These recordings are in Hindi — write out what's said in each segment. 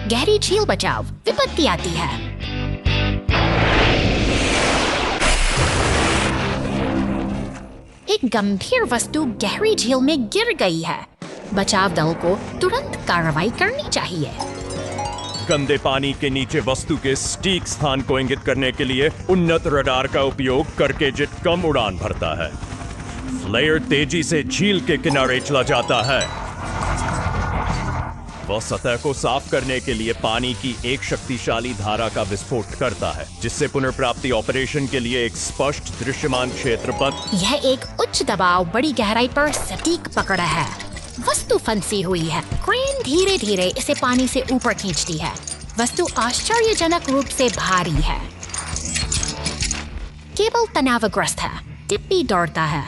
गहरी झील बचाव विपत्ति आती है। एक गंभीर वस्तु गहरी झील में गिर गई है। बचाव दल को तुरंत कार्रवाई करनी चाहिए। गंदे पानी के नीचे वस्तु के सटीक स्थान को इंगित करने के लिए उन्नत रडार का उपयोग करके जेट कम उड़ान भरता है। फ्लेयर तेजी से झील के किनारे चला जाता है। वह सतह को साफ करने के लिए पानी की एक शक्तिशाली धारा का विस्फोट करता है, जिससे पुनर्प्राप्ति ऑपरेशन के लिए एक स्पष्ट दृश्यमान क्षेत्र पर। यह एक उच्च दबाव बड़ी गहराई पर सटीक पकड़ है। वस्तु फंसी हुई है। क्रेन धीरे धीरे इसे पानी से ऊपर खींचती है। वस्तु आश्चर्यजनक रूप से भारी है। केबल तनावग्रस्त है। टिप भी दौड़ता है।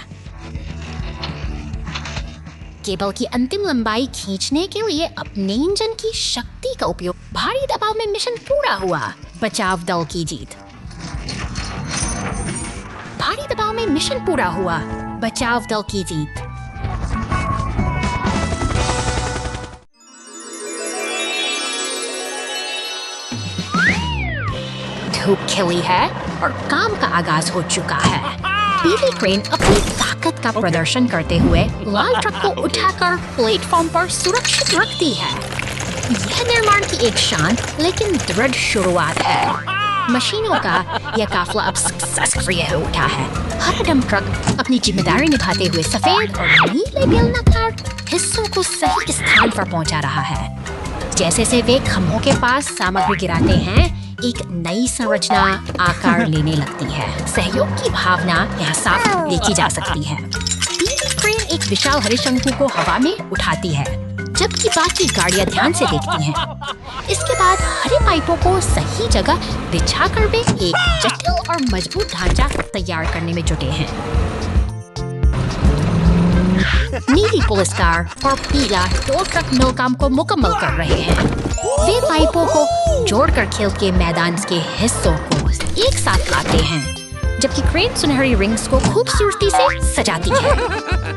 केबल की अंतिम लंबाई खींचने के लिए अपने इंजन की शक्ति का उपयोग। भारी दबाव में मिशन पूरा हुआ। बचाव दल की जीत। भारी दबाव में मिशन पूरा हुआ। बचाव दल की जीत। धूप खिली है और काम का आगाज हो चुका है। पीली क्रेन अपनी ताकत का प्रदर्शन करते हुए लाल ट्रक को उठाकर प्लेटफॉर्म पर सुरक्षित रखती है। यह निर्माण की एक शांत लेकिन दृढ़ शुरुआत है। मशीनों का यह काफिला अब सक्सेसफुल हो उठा है। हर डंप ट्रक अपनी जिम्मेदारी निभाते हुए सफेद और नीले बेलनाकार हिस्सों को सही स्थान पर पहुंचा रहा है। जैसे से वे खंभों के पास सामग्री गिराते हैं, एक नई संरचना आकार लेने लगती है। सहयोग की भावना यहाँ साफ देखी जा सकती है। पीली क्रेन एक विशाल हरे शंकु को हवा में उठाती है, जबकि बाकी गाड़ियाँ ध्यान से देखती हैं। इसके बाद हरे पाइपों को सही जगह बिछाकर वे एक जटिल और मजबूत ढांचा तैयार करने में जुटे हैं। नीली पुलिस कार और पीला टो ट्रक मिल काम को मुकम्मल कर रहे हैं। वे पाइपों को जोड़कर खेल के मैदान के हिस्सों को एक साथ लाते हैं, जबकि क्रेन सुनहरी रिंग्स को खूबसूरती से सजाती है।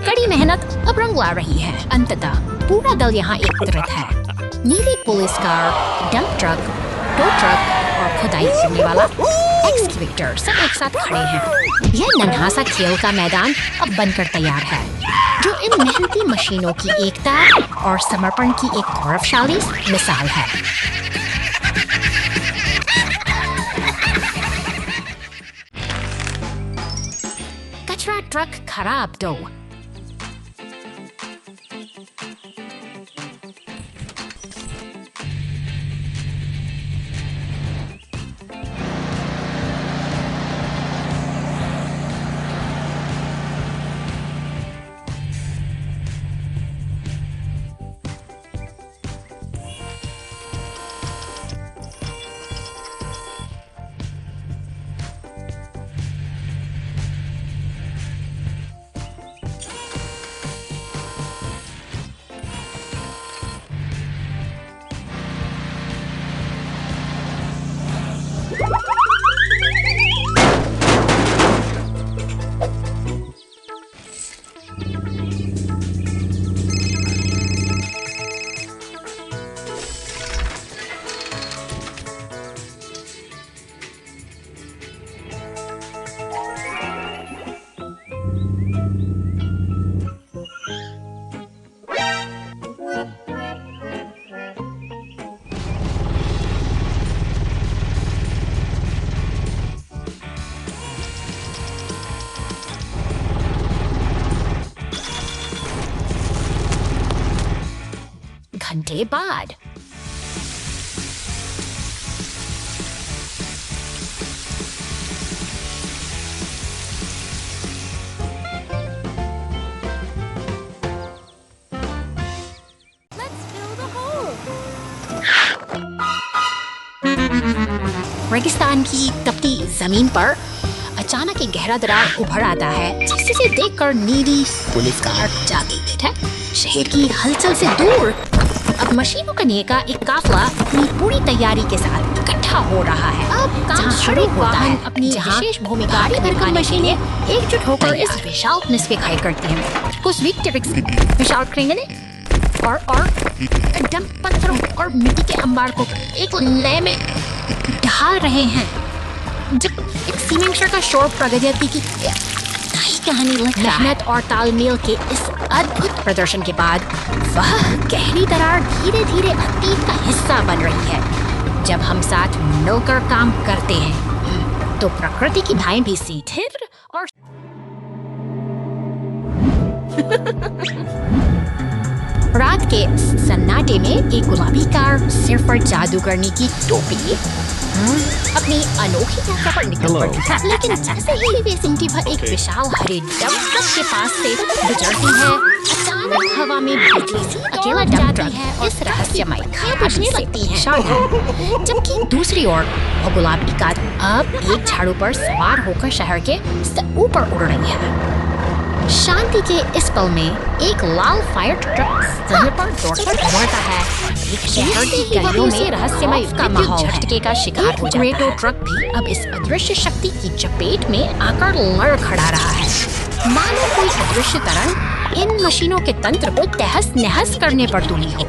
कड़ी मेहनत अब रंग ला रही है। अंततः पूरा दल यहाँ एकत्रित है। नीली police car, dump truck, tow truck और खुदाई करने वाला एक्सकेवेटर सब एक साथ खड़े हैं। यह नन्हा सा खेल का मैदान अब बनकर तैयार है, जो इन मेहनती मशीनों की एकता और समर्पण की एक गौरवशाली मिसाल है। कचरा ट्रक खराब दो। घंटे बाद रेगिस्तान की तपती जमीन पर अचानक एक गहरा दरार उभर आता है, जिसे देखकर नीली पुलिस कार जागी है। शहर की हलचल से दूर अब मशीनों का नेका एक काफिला अपनी पूरी तैयारी के साथ इकट्ठा हो रहा है। अब काम शुरू होता है। अपनी विशेष भूमिका भर मशीनें एकजुट होकर इस विशाल निस्फे खाई करती हैं। कुछ विशाल क्रेनें और डंप पत्थरों और मिट्टी के अंबार को एक नए में ढाल रहे हैं। जब एक सीमेंट का शोर प्रगति की नई कहानी लिख रहा है। मेहनत और तालमेल के इस अद्भुत प्रदर्शन के बाद वह गहरी दरार धीरे धीरे अतीत का हिस्सा बन रही है। जब हम साथ मिलकर काम करते हैं तो प्रकृति की धाएं भी स्थिर और रात के सन्नाटे में एक गुलाबी कार सिर पर जादू करने की टोपी अपनी अनोखी यात्रा पर निकल पड़ती है। लेकिन जैसे ही वे सिंटी पर एक विशाल हरे डंप ट्रक के पास से गुजरती है, अचानक हवा में बिजली सी अकेला डंप ट्रक है और इस रहस्यमय खाई से लगती है। जबकि दूसरी ओर वो गुलाबी कार अब एक झाड़ू पर सवार होकर शहर के ऊपर उड़ रही है। शांति के इस पल में एक लाल फायर ट्रक शहर पर दौड़कर दौड़ता है। एक शहर की गलियों में रहस्यमय का माहौल झटके का शिकार हो जाता है। ग्रेटो ट्रक भी अब इस अदृश्य शक्ति की चपेट में आकर लड़खड़ा रहा है। मानो कोई अदृश्य तरंग इन मशीनों के तंत्र को तहस नहस करने पर तुली हो।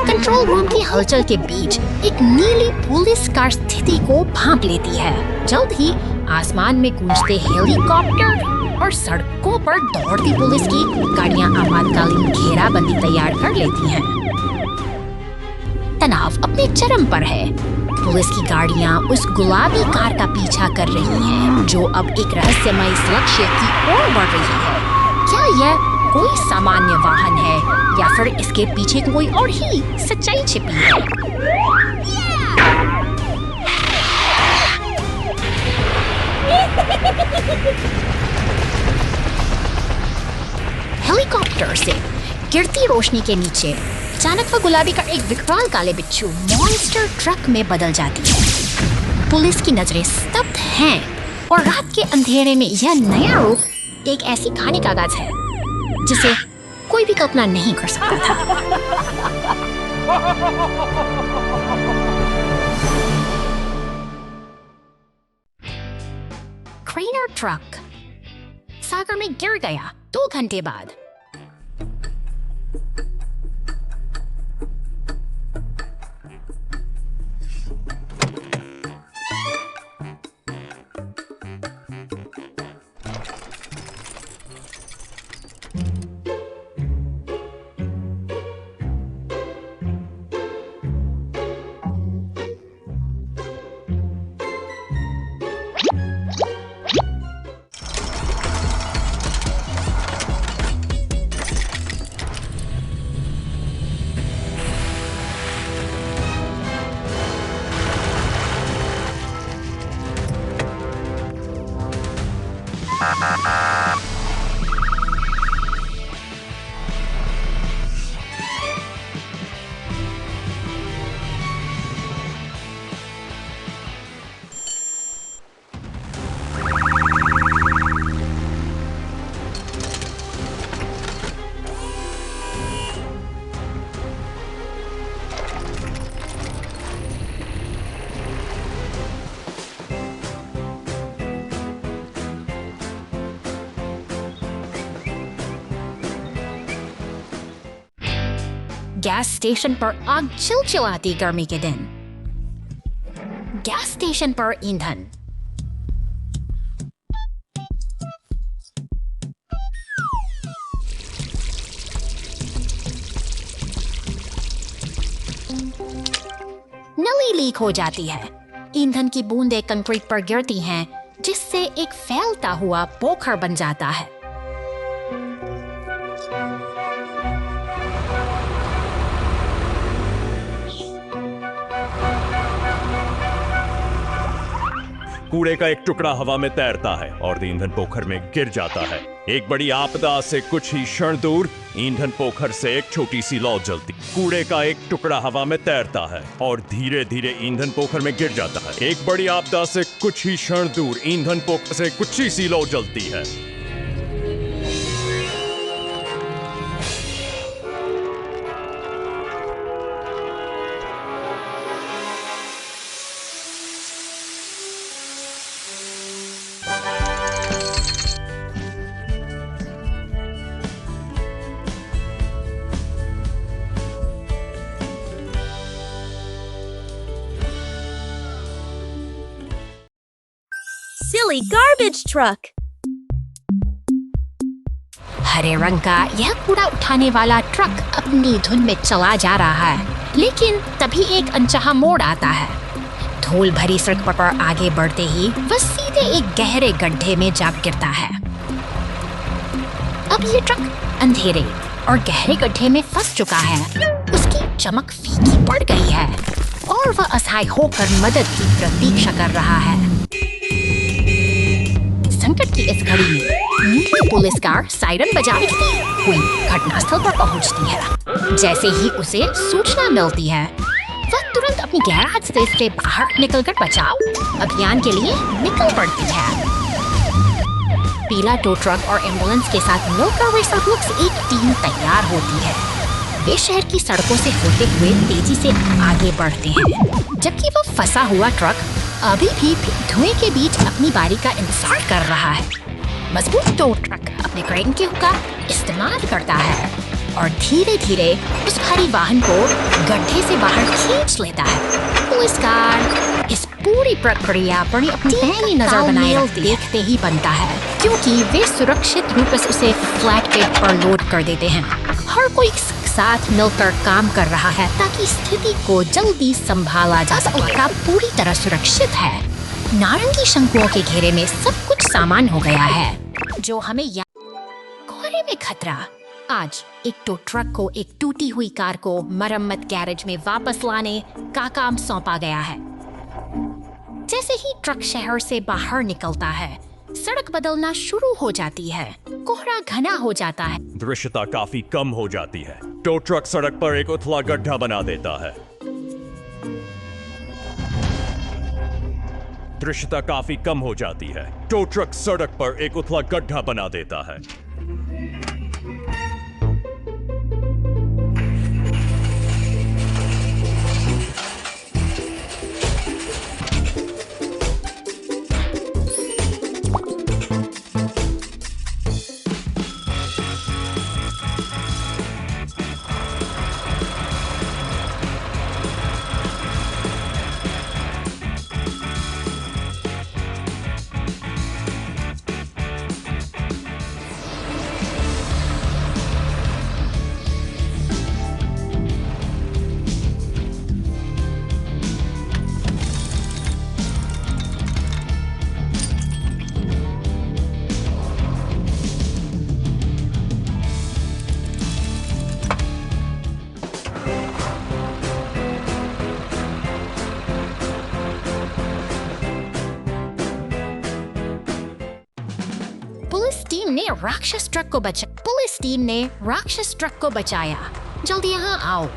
कंट्रोल रूम की हलचल के बीच एक नीली पुलिस कार स्थिति को भांप लेती है। जल्द ही आसमान में गूंजते हेलीकॉप्टर और सड़कों पर दौड़ती पुलिस की गाड़ियां आपातकालीन घेराबंदी तैयार कर लेती हैं। तनाव अपने चरम पर है। पुलिस की गाड़ियां उस गुलाबी कार का पीछा कर रही हैं, जो अब एक रहस्यमय लक्ष्य की ओर बढ़ रही है। क्या यह कोई सामान्य वाहन है या फिर इसके पीछे कोई और ही सच्चाई छिपी है? हेलीकॉप्टर से गिरती रोशनी के नीचे अचानक वह गुलाबी का एक विकराल काले बिच्छू मॉन्स्टर ट्रक में बदल जाती है। पुलिस की नजरें स्तब्ध हैं और रात के अंधेरे में यह नया रूप एक ऐसी कहानी का आगाज है जिसे कोई भी कल्पना नहीं कर सकता था। क्रेनर ट्रक सागर में गिर गया 2 घंटे बाद। गैस स्टेशन पर आग चिलचिलाती गर्मी के दिन। गैस स्टेशन पर ईंधन। नली लीक हो जाती है। ईंधन की बूंदें कंक्रीट पर गिरती हैं, जिससे एक फैलता हुआ पोखर बन जाता है। कूड़े का एक टुकड़ा हवा में तैरता है और ईंधन पोखर में गिर जाता है। एक बड़ी आपदा से कुछ ही क्षण दूर ईंधन पोखर से एक छोटी सी लौ जलती। कूड़े का एक टुकड़ा हवा में तैरता है और धीरे धीरे ईंधन पोखर में गिर जाता है। एक बड़ी आपदा से कुछ ही क्षण दूर ईंधन पोखर से कुछ ही सी लौ जलती है। silly garbage truck. हरे रंग का यह कूड़ा उठाने वाला ट्रक अपनी धुन में चला जा रहा है, लेकिन तभी एक अनचाहा मोड़ आता है। धूल भरी सड़क पर आगे बढ़ते ही वह सीधे एक गहरे गड्ढे में जा गिरता है। अब ये ट्रक अंधेरे और गहरे गड्ढे में फंस चुका है। उसकी चमक फीकी पड़ गई है और वह असहाय होकर मदद की प्रतीक्षा कर रहा है। संकट की इस घड़ी में नीली पुलिस कार सायरन बजाती हुई घटनास्थल पर पहुंचती है। जैसे ही उसे सूचना मिलती है, वह तुरंत अपनी गैराज से बाहर निकलकर बचाव अभियान के लिए निकल पड़ती है। पीला टो ट्रक और एम्बुलेंस के साथ मिलकर वे सब लोग से एक टीम तैयार होती है। वे शहर की सड़कों से होते हुए तेजी से आगे बढ़ते हैं, जबकि वह फंसा हुआ ट्रक अभी भी धुएं के बीच अपनी बारी का इंतजार कर रहा है। मजबूत टो ट्रक अपने क्रेन के हुक का इस्तेमाल करता है और धीरे धीरे उस भारी वाहन को गड्ढे से बाहर खींच लेता है। पुलिस कार इस पूरी प्रक्रिया पर अपनी पहली नजर बनाए देखते ही बनता है, क्योंकि वे सुरक्षित रूप से उसे फ्लैट बेड पर लोड कर देते हैं। हर कोई साथ मिलकर काम कर रहा है ताकि स्थिति को जल्दी संभाला जा सके। पूरी तरह सुरक्षित है। नारंगी शंकुओं के घेरे में सब कुछ सामान हो गया है, जो हमें कोहरे में खतरा। आज एक टो ट्रक को एक टूटी हुई कार को मरम्मत गैरेज में वापस लाने का काम सौंपा गया है। जैसे ही ट्रक शहर से बाहर निकलता है, सड़क बदलना शुरू हो जाती है। कोहरा घना हो जाता है। दृश्यता काफी कम हो जाती है। टो ट्रक सड़क पर एक उथला गड्ढा बना देता है। दृश्यता काफी कम हो जाती है। टो ट्रक सड़क पर एक उथला गड्ढा बना देता है। पुलिस टीम ने राक्षस ट्रक को बचाया। जल्दी यहाँ आओ।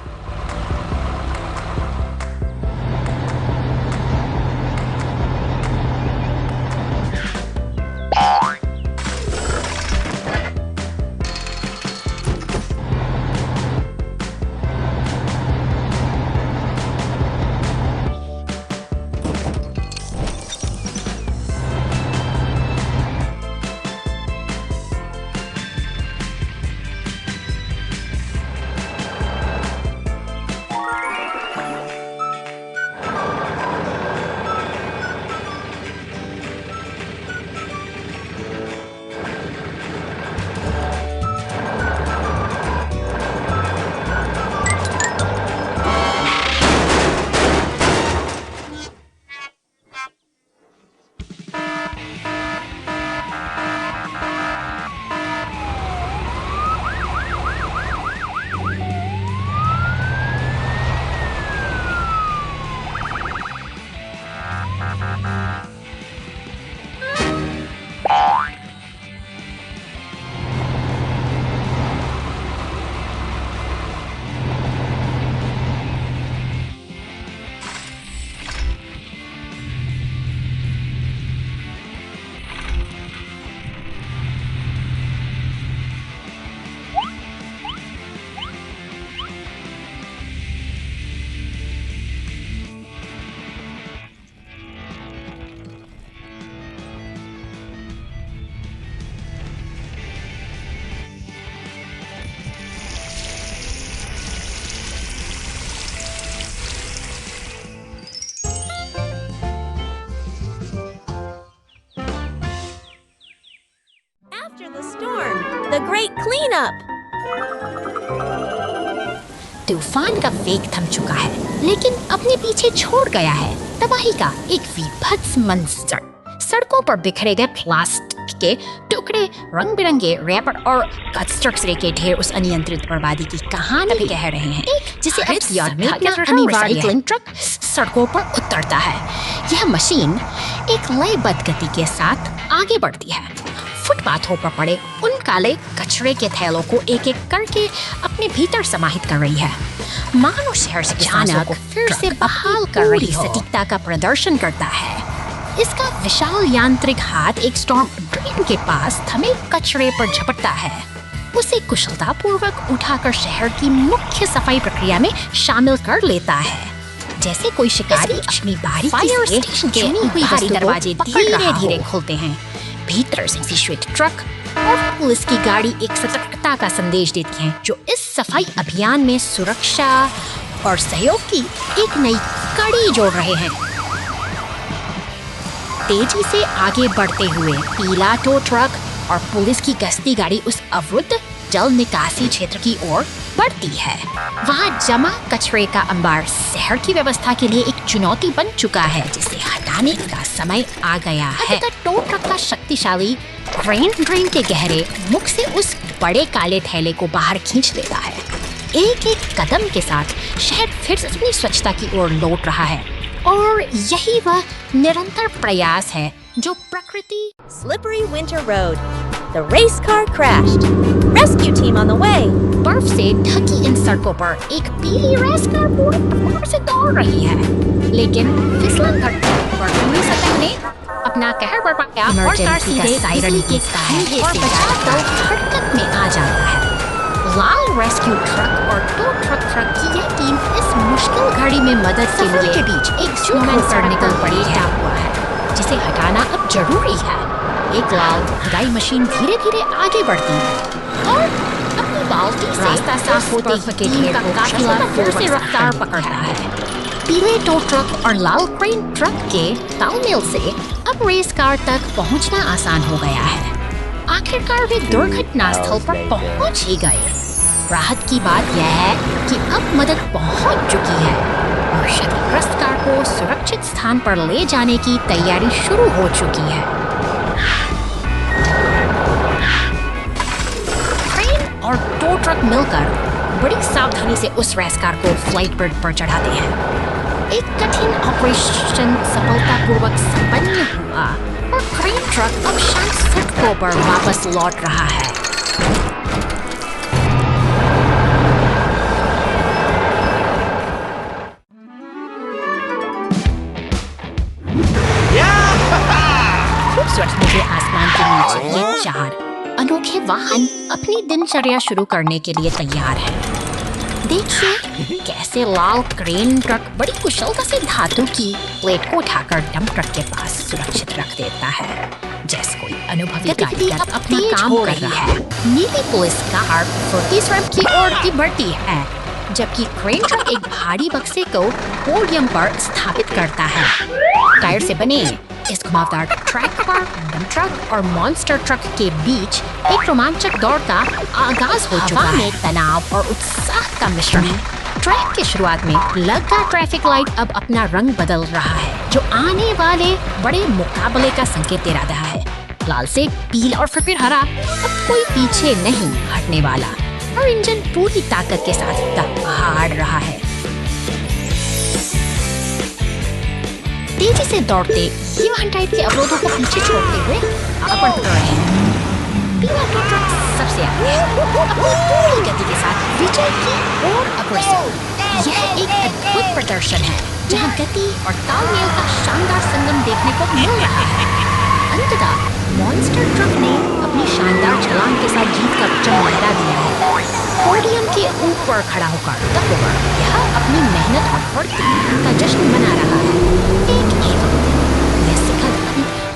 cleanup. तूफान का वेग थम चुका है, लेकिन अपने पीछे छोड़ गया है तबाही का एक विभत्स मंजर। सड़कों पर बिखरे गए प्लास्टिक के टुकड़े, रंग बिरंगे रैपर और कचरे के ढेर उस अनियंत्रित बर्बादी की कहानी कह रहे हैं, जिसे रिसाइक्लिंग ट्रक सड़कों पर उतरता है। यह मशीन एक लयबद्ध गति के साथ आगे बढ़ती है, फुटपाथों पर पड़े उन काले कचरे के थैलों को एक एक करके अपने भीतर समाहित कर रही है, मानो शहर से किसानों को फिर से बहाल कर रही सटीकता का प्रदर्शन करता है। इसका विशाल यांत्रिक हाथ एक स्टॉर्म ड्रेन के पास थमे कचरे पर झपटता है, उसे कुशलतापूर्वक उठाकर शहर की मुख्य सफाई प्रक्रिया में शामिल कर लेता है, जैसे कोई शिकारी अपनी बारी फायर स्टेशन के बाहरी दरवाजे धीरे-धीरे खोलते हैं। भीतर से श्वेत ट्रक और पुलिस की गाड़ी एक सतर्कता का संदेश देती हैं, जो इस सफाई अभियान में सुरक्षा और सहयोग की एक नई कड़ी जोड़ रहे हैं। तेजी से आगे बढ़ते हुए पीला टो ट्रक और पुलिस की गश्ती गाड़ी उस अवरुद्ध जल निकासी क्षेत्र की ओर बढ़ती है। वहाँ जमा कचरे का अंबार शहर की व्यवस्था के लिए एक चुनौती बन चुका है, जिसे हटाने का समय आ गया है। टो ट्रक का शक्तिशाली क्रेन ड्रेन के गहरे मुख से उस बड़े काले थैले को बाहर खींच लेता है। एक एक कदम के साथ शहर फिर से अपनी स्वच्छता की ओर लौट रहा है, और यही वह निरंतर प्रयास है जो प्रकृति। Slippery winter road. The race car crashed. Rescue team on the way. बर्फ से ढकी इन सड़कों पर एक पीली रेस कार पूरी रफ्तार से दौड़ रही है, लेकिन फिसलन धरती पर पूरी सतह ने अपना कहर बरपाया और कार सीधे सायरन गीतता है और बचाकर हरकत में आ जाता है। लाल रेस्क्यू ट्रक और टो ट्रक की यह टीम इस मुश्किल घड़ी में मदद के लिए के बीच एक स्नोमैन पर निकल पड़ी है, जिसे हटाना अब जरूरी है। एक लाल खुदाई मशीन धीरे-धीरे आगे बढ़ती है और अपनी बाल्टी से रास्ता साफ होते ही के ढेर का काफिला फिर से रफ्तार पकड़ता है। पीले टो ट्रक और लाल क्रेन ट्रक के तालमेल से अब रेस कार तक पहुंचना आसान हो गया है। आखिरकार वे दुर्घटना स्थल पर पहुंच ही गए। राहत की बात यह है कि अब मदद पहुंच चुकी है और क्षतिग्रस्त कार को सुरक्षित स्थान पर ले जाने की तैयारी शुरू हो चुकी है। क्रेन और टो ट्रक मिलकर बड़ी सावधानी से उस रेस कार को फ्लाइट पर चढ़ाते हैं। एक कठिन ऑपरेशन सफलतापूर्वक संपन्न हुआ और क्रेन ट्रक अब शांत सड़कों पर वापस लौट रहा है। खूबसूरत नीले आसमान के नीचे ये चार अनोखे वाहन अपनी दिनचर्या शुरू करने के लिए तैयार हैं। देखिए कैसे लाल क्रेन ट्रक बड़ी कुशलता से धातु की प्लेट को उठाकर डंप ट्रक के पास सुरक्षित रख देता है, जैसे कोई अनुभवी कारीगर अपना काम कर रहा है। नीली पुलिस कार फुर्ती रैंप की ओर बढ़ती है, जबकि क्रेन ट्रक एक भारी बक्से को पोडियम पर स्थापित करता है। टायर से बने इस घुमावदार ट्रैक पर डंप ट्रक और मॉन्स्टर ट्रक के बीच एक रोमांचक दौड़ का आगाज हो चुका है। तनाव और उत्साह का मिश्रण है। ट्रैक की शुरुआत में लगा ट्रैफिक लाइट अब अपना रंग बदल रहा है, जो आने वाले बड़े मुकाबले का संकेत दे रहा है। लाल से पीला और फिर हरा, अब कोई पीछे नहीं हटने वाला और इंजन पूरी ताकत के साथ दहाड़ रहा है। तेजी से दौड़ते ये वाहन टाइप के अवरोधों को पीछे छोड़ते हुए आगे बढ़ रहे हैं। पीला टो ट्रक सबसे आगे है, अपनी पूरी गति के साथ विजय की ओर अग्रसर। यह एक अद्भुत प्रदर्शन है, जहां गति और तालमेल का शानदार संगम देखने को मिल रहा है। अंततः मॉन्स्टर ट्रक ने अपनी शानदार छलांग के साथ जीत का परचम लहरा दिया है। पोडियम के ऊपर खड़ा होकर तब यह अपनी मेहनत और फुर्ती का जश्न मना रहा है।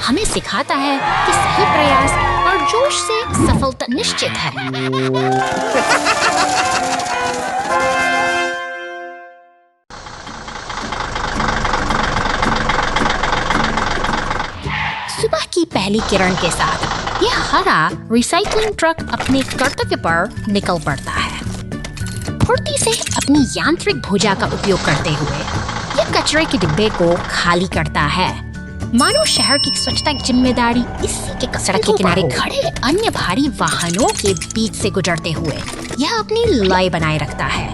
हमें सिखाता है कि सही प्रयास और जोश से सफलता निश्चित है। सुबह की पहली किरण के साथ यह हरा रिसाइकलिंग ट्रक अपने कर्तव्य पर निकल पड़ता है। फुर्ती से अपनी यांत्रिक भुजा का उपयोग करते हुए यह कचरे के डिब्बे को खाली करता है। मानो शहर की स्वच्छता की जिम्मेदारी इसी के सड़क के किनारे खड़े अन्य भारी वाहनों के बीच से गुजरते हुए यह अपनी लय बनाए रखता है।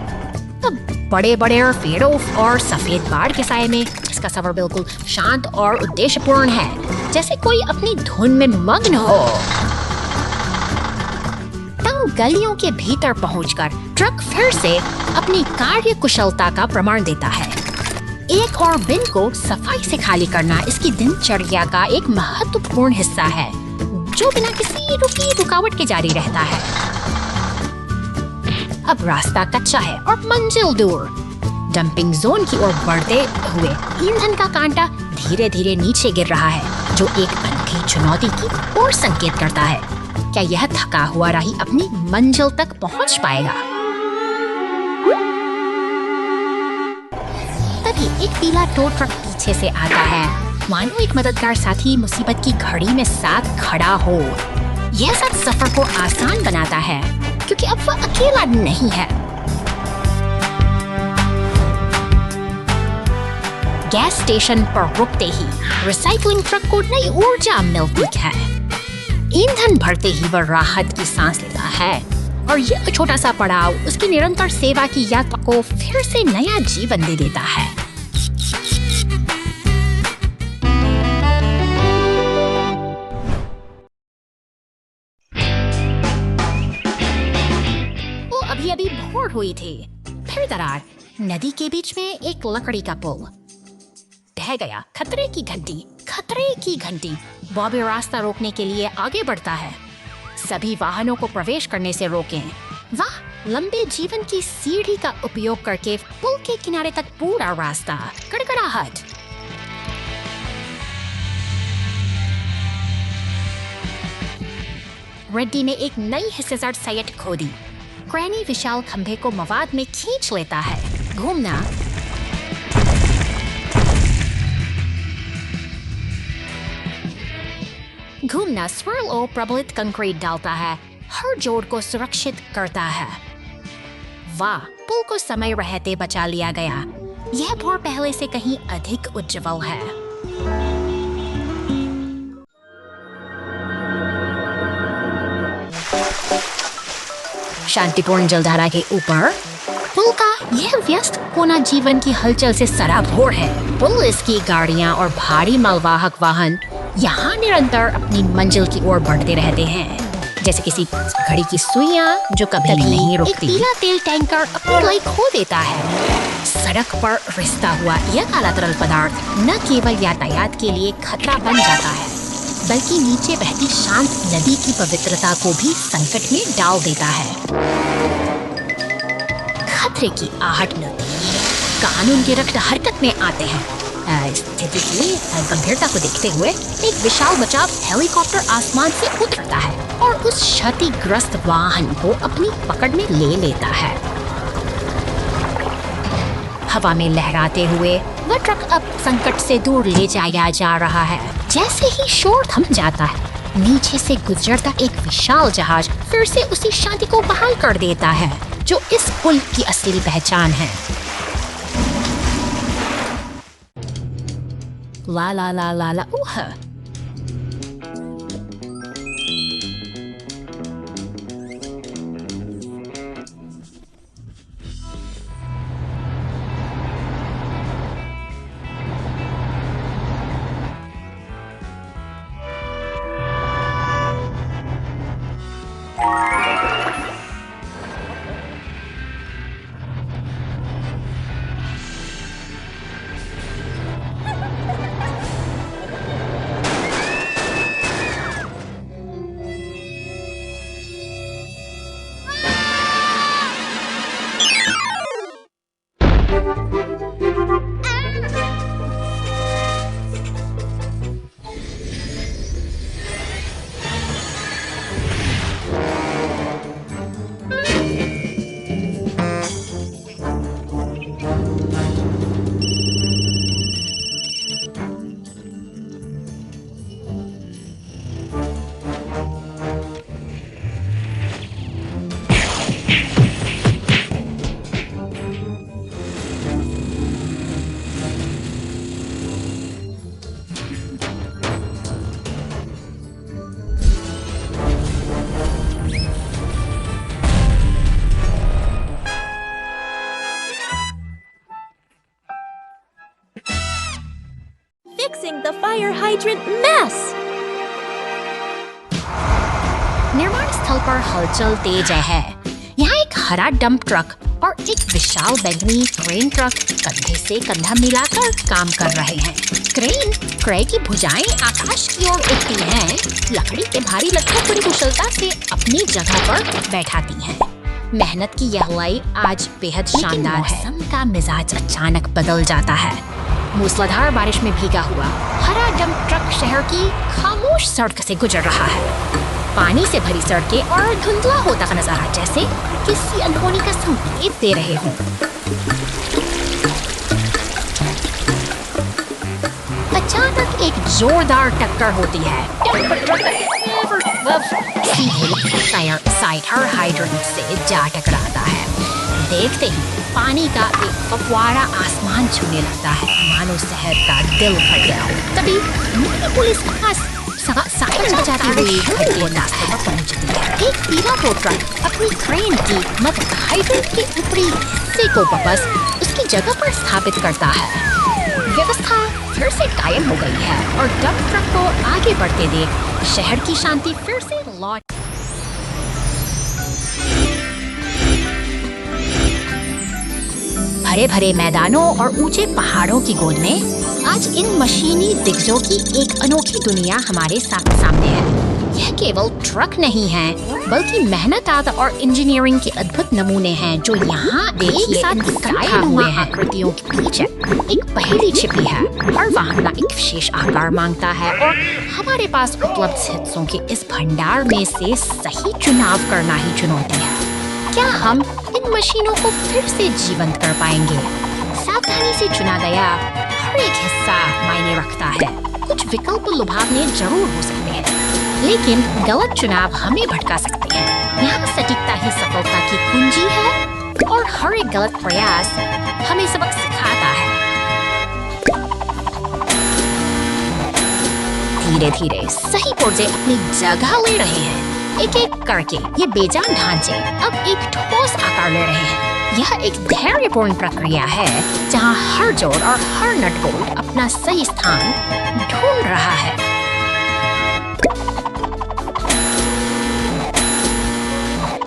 तब बड़े बड़े पेड़ों और सफेद बाढ़ के साये में इसका सफर बिल्कुल शांत और उद्देश्यपूर्ण है, जैसे कोई अपनी धुन में मग्न हो। तंग गलियों के भीतर पहुंचकर ट्रक फिर से अपनी कार्य कुशलता का प्रमाण देता है। एक और बिन को सफाई से खाली करना इसकी दिनचर्या का एक महत्वपूर्ण हिस्सा है, जो बिना किसी रुकावट के जारी रहता है। अब रास्ता कच्चा है और मंजिल दूर। डंपिंग जोन की ओर बढ़ते हुए ईंधन का कांटा धीरे धीरे नीचे गिर रहा है, जो एक अनोखी चुनौती की ओर संकेत करता है। क्या यह थका हुआ राही अपनी मंजिल तक पहुंच पाएगा? तभी एक पीला टो ट्रक पीछे से आता है, मानो एक मददगार साथी मुसीबत की घड़ी में साथ खड़ा हो। यह सब सफर को आसान बनाता है, क्योंकि अब वह अकेला नहीं है। गैस स्टेशन पर रुकते ही रिसाइकलिंग ट्रक को नई ऊर्जा मिलती है। ईंधन भरते ही वह राहत की सांस लेता है और यह छोटा सा पड़ाव उसकी निरंतर सेवा की यात्रा को फिर से नया जीवन दे देता है। वो अभी भोर हुई थी। फिर दरार, नदी के बीच में एक लकड़ी का पुल ढह गया। खतरे की घंटी। बॉबी रास्ता रोकने के लिए आगे बढ़ता है। सभी वाहनों को प्रवेश करने से रोकें। वाह, लंबे जीवन की सीढ़ी का उपयोग करके पुल के किनारे तक पूरा रास्ता। कड़कड़ाहट। रेड्डी ने एक नई हिस्सेदार साइट खोदी। क्रैनी विशाल खंभे को मवाद में खींच लेता है। घूमना स्विर्ल और प्रबलित कंक्रीट डालता है, हर जोड़ को सुरक्षित करता है। वाह, पुल को समय रहते बचा लिया गया। यह भोर पहले से कहीं अधिक उज्जवल है। शांतिपूर्ण जलधारा के ऊपर पुल का यह व्यस्त कोना जीवन की हलचल से सराबोर है। पुलिस की गाड़ियां और भारी मालवाहक वाहन यहाँ निरंतर अपनी मंजिल की ओर बढ़ते रहते हैं, जैसे किसी घड़ी की सुइयां जो कभी नहीं रुकती। एक पीला तेल टैंकर अपनी लय खो देता है। सड़क पर रिसता हुआ यह काला तरल पदार्थ न केवल यातायात के लिए खतरा बन जाता है, बल्कि नीचे बहती शांत नदी की पवित्रता को भी संकट में डाल देता है। खतरे की आहट मिलती है। कानून के रक्त हरकत में आते हैं। स्थिति की गंभीरता को देखते हुए एक विशाल बचाव हेलीकॉप्टर आसमान से उतरता है और उस क्षतिग्रस्त वाहन को अपनी पकड़ में ले लेता है। हवा में लहराते हुए वह ट्रक अब संकट से दूर ले जाया जा रहा है। जैसे ही शोर थम जाता है, नीचे से गुजरता एक विशाल जहाज फिर से उसी शांति को बहाल कर देता है, जो इस पुल की असली पहचान है। ला ला ला ला ला fixing the fire hydrant mess. निर्माण स्थल पर हलचल तेज है। यहाँ एक हरा डंप ट्रक और एक विशाल बैंगनी क्रेन ट्रक कंधे से कंधा मिलाकर काम कर रहे हैं। क्रेन क्रे की भुजाएं आकाश की ओर उठती हैं, लकड़ी के भारी लट्ठों बड़ी कुशलता से अपनी जगह पर बैठाती हैं। मेहनत की यह लाई आज बेहद शानदार है। मौसम का मिजाज अचानक बदल जाता है। मूसलाधार बारिश में भीगा हुआ हरा डंप ट्रक शहर की खामोश सड़क से गुजर रहा है। पानी से भरी सड़कें और धुंधला होता नजारा जैसे किसी अनहोनी का संकेत दे रहे हों। अचानक एक जोरदार टक्कर होती है। सीधे साइड हाइड्रेंट से जा टकराता है। देखते ही पानी का एक फव्वारा आसमान छूने लगता है, मानो शहर का दिल फट गया हो। तभी पुलिस के पास साइरन बजाती हुई रास्ते पर पहुंचती है। एक पीला टो ट्रक अपनी क्रेन की मत हाइड्रेंट के ऊपरी हिस्से को वापस उसकी जगह पर स्थापित करता है। व्यवस्था फिर से कायम हो गई है और डंप ट्रक को आगे बढ़ते देख शहर की शांति फिर से लौट। हरे भरे मैदानों और ऊंचे पहाड़ों की गोद में आज इन मशीनी दिग्गजों की एक अनोखी दुनिया हमारे सामने है। यह केवल ट्रक नहीं है, बल्कि मेहनत और इंजीनियरिंग के अद्भुत नमूने हैं जो यहाँ एक साथ इकट्ठा हुए हैं। आकृतियों के पीछे एक पहेली छिपी है। हर वाहन का एक विशेष आकार मांगता है और हमारे पास उपलब्ध हिस्सों के इस भंडार में से सही चुनाव करना ही चुनौती है। क्या हम इन मशीनों को फिर से जीवंत कर पाएंगे? सावधानी से चुना गया हर एक हिस्सा मायने रखता है। कुछ विकल्प लुभावने जरूर हो सकते हैं, लेकिन गलत चुनाव हमें भटका सकते हैं। यहाँ सटीकता ही सफलता की कुंजी है और हर एक गलत प्रयास हमें सबक सिखाता है। धीरे धीरे सही पुर्जे अपनी जगह ले रहे हैं। एक एक करके ये बेजान ढांचे अब एक ठोस आकार ले रहे हैं। यह एक धैर्यपूर्ण प्रक्रिया है जहां हर जोड़ और हर नट बोल्ट अपना सही स्थान ढूंढ रहा है।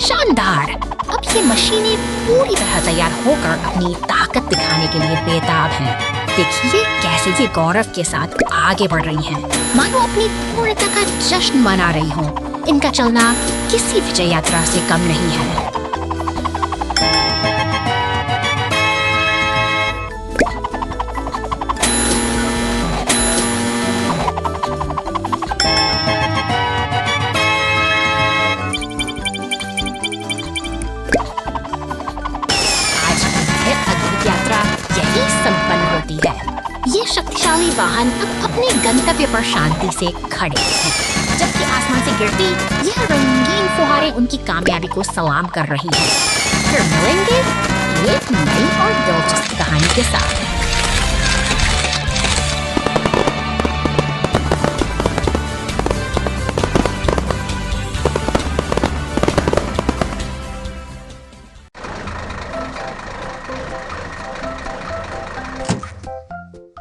शानदार! अब ये मशीनें पूरी तरह तैयार होकर अपनी ताकत दिखाने के लिए बेताब हैं। देखिए कैसे ये गौरव के साथ आगे बढ़ रही हैं, मानो अपनी पूर्णता का जश्न मना रही हों। इनका चलना किसी विजय यात्रा से कम नहीं है। आज यह अद्भुत यात्रा यही संपन्न होती है। ये शक्तिशाली वाहन अब अपने गंतव्य पर शांति से खड़े हैं, जबकि आसमान से गिरती यह रंगीन फुहारें उनकी कामयाबी को सलाम कर रही हैं। फिर मिलेंगे एक नई और दिलचस्प कहानी के साथ।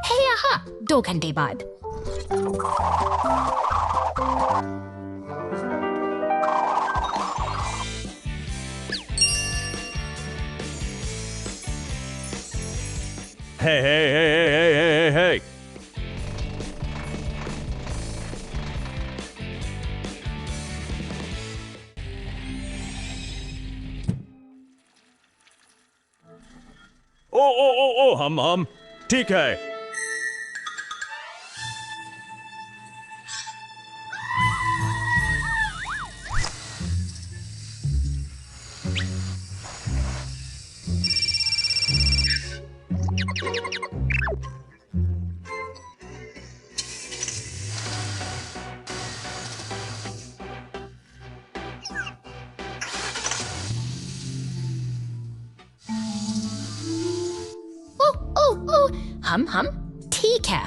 हे यहाँ 2 घंटे बाद। Hey. ओ, हम ठीक है। हम ठीक है।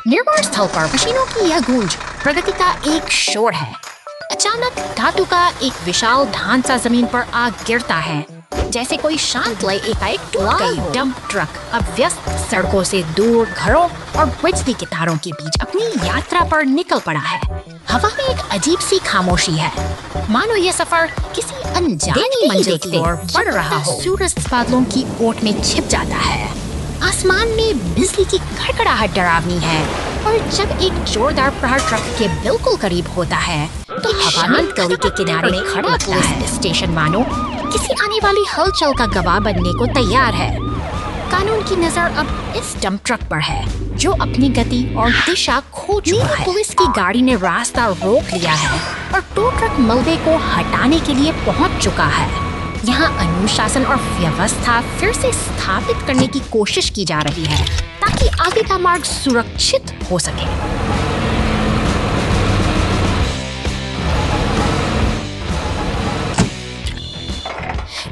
निर्माण स्थल पर मशीनों की यह गूंज प्रगति का एक शोर है। अचानक धातु का एक विशाल ढांचा जमीन पर आ गिरता है, जैसे कोई शांत लय एकाएक टूट गई। डंप ट्रक अब व्यस्त सड़कों से दूर घरों और बिजली के तारों के बीच अपनी यात्रा पर निकल पड़ा है। हवा में एक अजीब सी खामोशी है, मानो यह सफर किसी अनजानी मंजिल की ओर बढ़ रहा हो। सूरज बादलों की ओट में छिप जाता है। आसमान में बिजली की खड़खड़ाहट डरावनी है, और जब एक जोरदार प्रहार ट्रक के बिल्कुल करीब होता है तो हवा में गली के किनारे में खड़ा पुलिस स्टेशन मानो किसी आने वाली हलचल का गवाह बनने को तैयार है। कानून की नजर अब इस डंप ट्रक पर है, जो अपनी गति और दिशा खो चुका है। पुलिस की गाड़ी ने रास्ता रोक लिया है और टो ट्रक मलबे को हटाने के लिए पहुंच चुका है। यहाँ अनुशासन और व्यवस्था फिर से स्थापित करने की कोशिश की जा रही है, ताकि आगे का मार्ग सुरक्षित हो सके।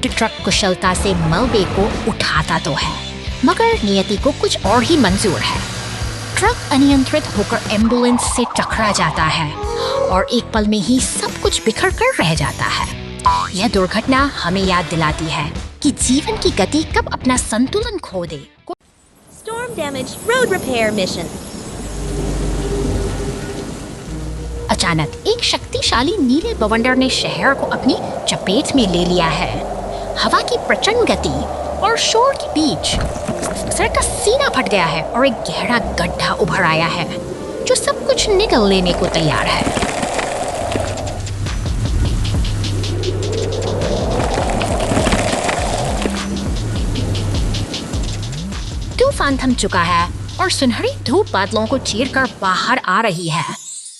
ट्रक कुशलता से मलबे को उठाता तो है, मगर नियति को कुछ और ही मंजूर है। ट्रक अनियंत्रित होकर एम्बुलेंस से टकरा जाता है और एक पल में ही सब कुछ बिखर कर रह जाता है। यह दुर्घटना हमें याद दिलाती है कि जीवन की गति कब अपना संतुलन खो दे। Storm damage road repair mission. अचानक एक शक्तिशाली नीले बवंडर ने शहर को अपनी चपेट में ले लिया है। हवा की प्रचंड गति और शोर के बीच सड़क का सीना फट गया है और एक गहरा गड्ढा उभर आया है, जो सब कुछ निगल लेने को तैयार है। तूफान थम चुका है और सुनहरी धूप बादलों को चीरकर बाहर आ रही है,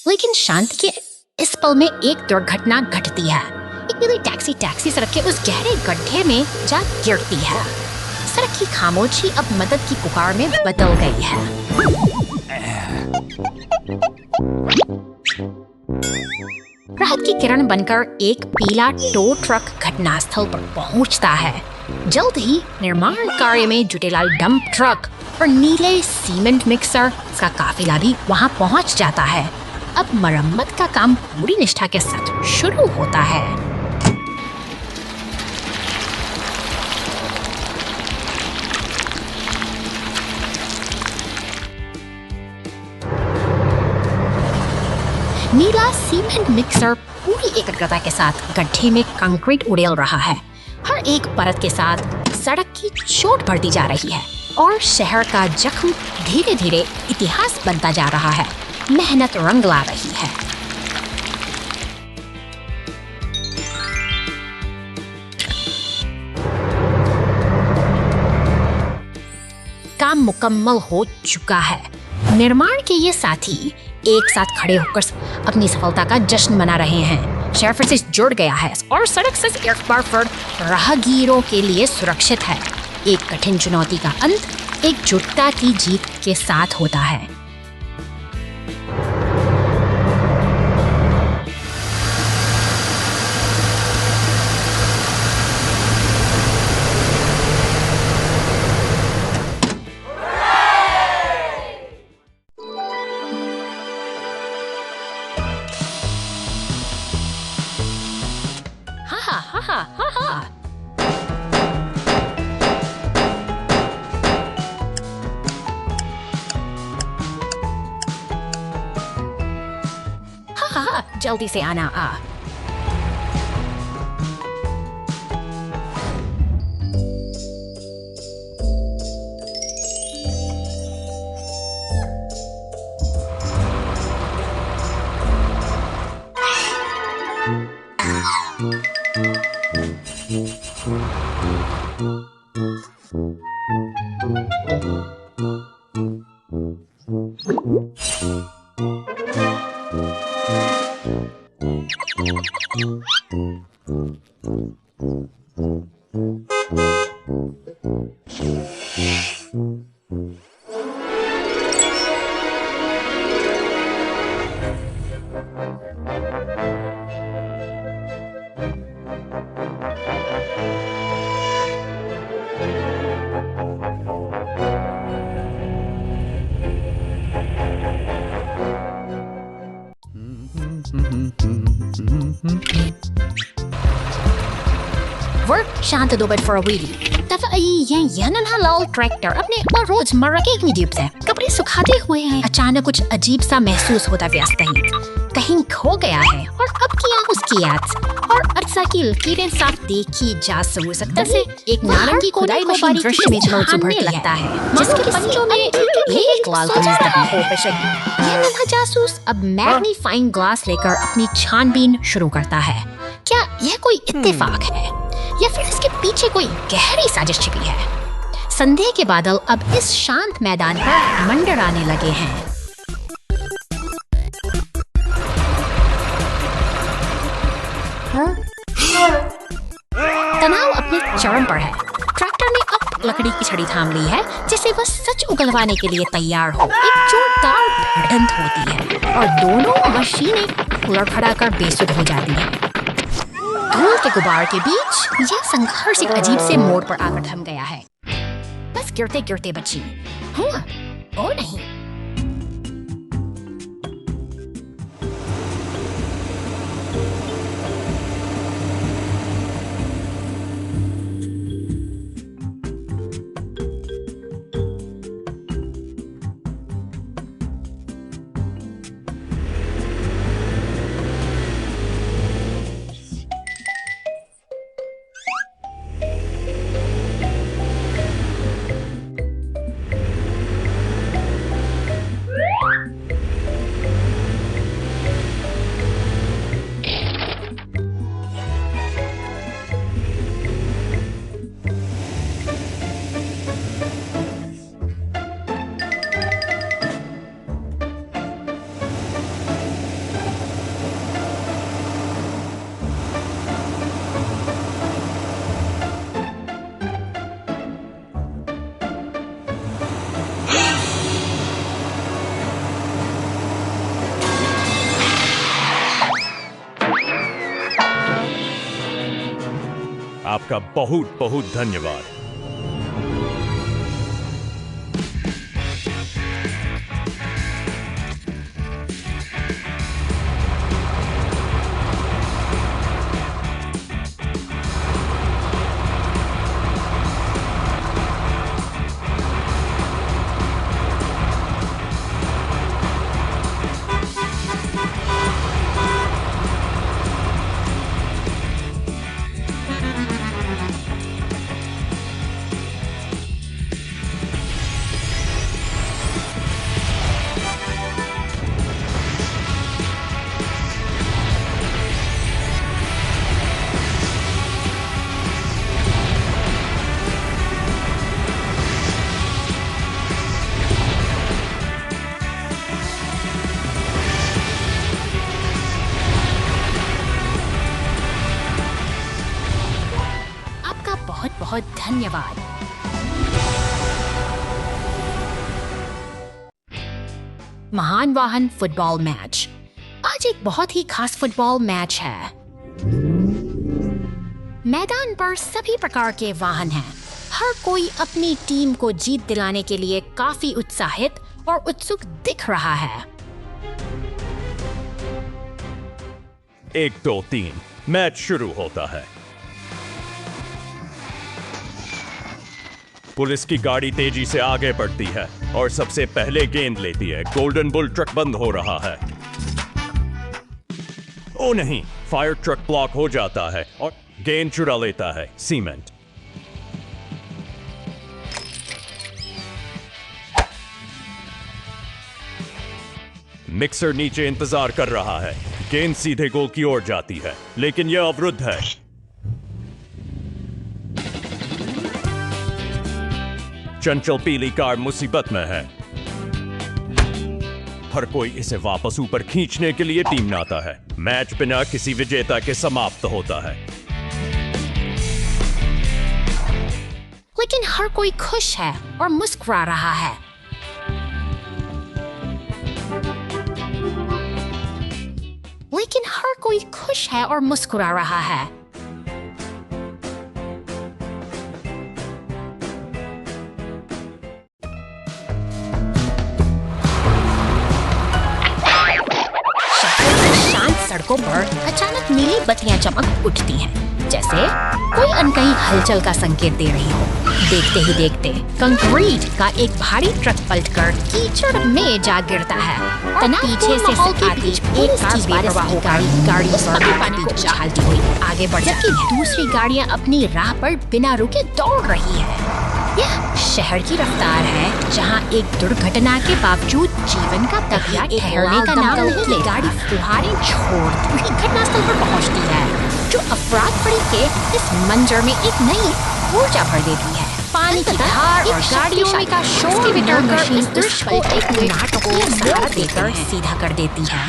लेकिन शांति के इस पल में एक दुर्घटना घटती है। एक नीली टैक्सी सड़क के उस गहरे गड्ढे में जा गिरती है। सड़क की खामोशी अब मदद की पुकार में बदल गई है। राहत की किरण बनकर एक पीला टो ट्रक घटनास्थल पर पहुंचता है। जल्द ही निर्माण कार्य में जुटे लाल डंप ट्रक और नीले सीमेंट मिक्सर का काफिला भी वहां पहुंच जाता है। अब मरम्मत का काम पूरी निष्ठा के साथ शुरू होता है। नीला सीमेंट मिक्सर पूरी एकाग्रता के साथ गड्ढे में कंक्रीट उड़ेल रहा है। हर एक परत के साथ सड़क की चोट बढ़ती जा रही है और शहर का जख्म धीरे धीरे इतिहास बनता जा रहा है। मेहनत रंग ला रही है। काम मुकम्मल हो चुका है। निर्माण के ये साथी एक साथ खड़े होकर अपनी सफलता का जश्न मना रहे हैं। शहर फिर से जुड़ गया है और सड़क से एक बार फिर राहगीरों के लिए सुरक्षित है। एक कठिन चुनौती का अंत एकजुटता की जीत के साथ होता है। जल्दी से आना आ। Work siya tudubad for a wheelie. तब ये नन्हा ट्रैक्टर अपने रोजमर्रा के यूट्यूब से कपड़े सुखाते हुए हैं। अचानक कुछ अजीब सा महसूस होता व्यस्त कहीं खो गया है और अब किया उसकी याद और अरसा की लकीरें साफ देखी जा सकता से एक नारंगी खुदाई मशीन दृश्य में उभरने लगता है जिसके पंजों में एक लाल कमीज दबी हो। ये नन्हा जासूस अब मैग्नीफाइंग ग्लास लेकर अपनी छानबीन शुरू करता है। क्या यह कोई इत्तेफाक है या फिर इसके पीछे कोई गहरी साजिश छिपी है? संदेह के बादल अब इस शांत मैदान पर मंडराने लगे हैं। तनाव अपने चरम पर है। ट्रैक्टर ने अब लकड़ी की छड़ी थाम ली है जिसे वह सच उगलवाने के लिए तैयार हो। एक जोरदार भिड़ंत होती है और दोनों मशीनें लड़खड़ाकर बेसुध हो जाती हैं। धूल के गुबार के बीच यह संघर्ष एक अजीब से मोड़ पर आकर थम गया है। बस गिरते गिरते बची। ओ नहीं। आपका बहुत बहुत धन्यवाद। बहुत धन्यवाद। महान वाहन फुटबॉल मैच। आज एक बहुत ही खास फुटबॉल मैच है। मैदान पर सभी प्रकार के वाहन हैं। हर कोई अपनी टीम को जीत दिलाने के लिए काफी उत्साहित और उत्सुक दिख रहा है। 1, 2, 3 मैच शुरू होता है। पुलिस की गाड़ी तेजी से आगे बढ़ती है और सबसे पहले गेंद लेती है। गोल्डन बुल ट्रक बंद हो रहा है। ओ नहीं, फायर ट्रक ब्लॉक हो जाता है और गेंद चुरा लेता है सीमेंट। मिक्सर नीचे इंतजार कर रहा है। गेंद सीधे गोल की ओर जाती है, लेकिन यह अवरुद्ध है। चंचल पीली कार मुसीबत में है। हर कोई इसे वापस ऊपर खींचने के लिए टीम में आता है। मैच बिना किसी विजेता के समाप्त होता है। लेकिन हर कोई खुश है और मुस्कुरा रहा है। लेकिन हर कोई खुश है और मुस्कुरा रहा है। सड़कों पर अचानक नीली बत्तियां चमक उठती हैं, जैसे कोई अनकही हलचल का संकेत दे रही हो। देखते ही देखते कंक्रीट का एक भारी ट्रक पलटकर कीचड़ में जा गिरता है। पीछे से आती एक कार बेपरवाह गाड़ी पानी को उछालती हुई आगे बढ़ जाती है। दूसरी गाड़ियां अपनी राह पर बिना रुके दौड़ रही है। यह शहर की रफ्तार है, जहां एक दुर्घटना के बावजूद जीवन का तकिया ठहरने का नाम नहीं ले। गाड़ी फुहारें छोड़ती हुई घटनास्थल पर पहुंचती है, जो अफराद पड़ी के इस मंजर में एक नई ऊर्जा भर देती है। पानी की धार और गाड़ियों का शोर मिटाकर इस दृश्य को एक नाटकीय सहारा देकर सीधा कर देती है।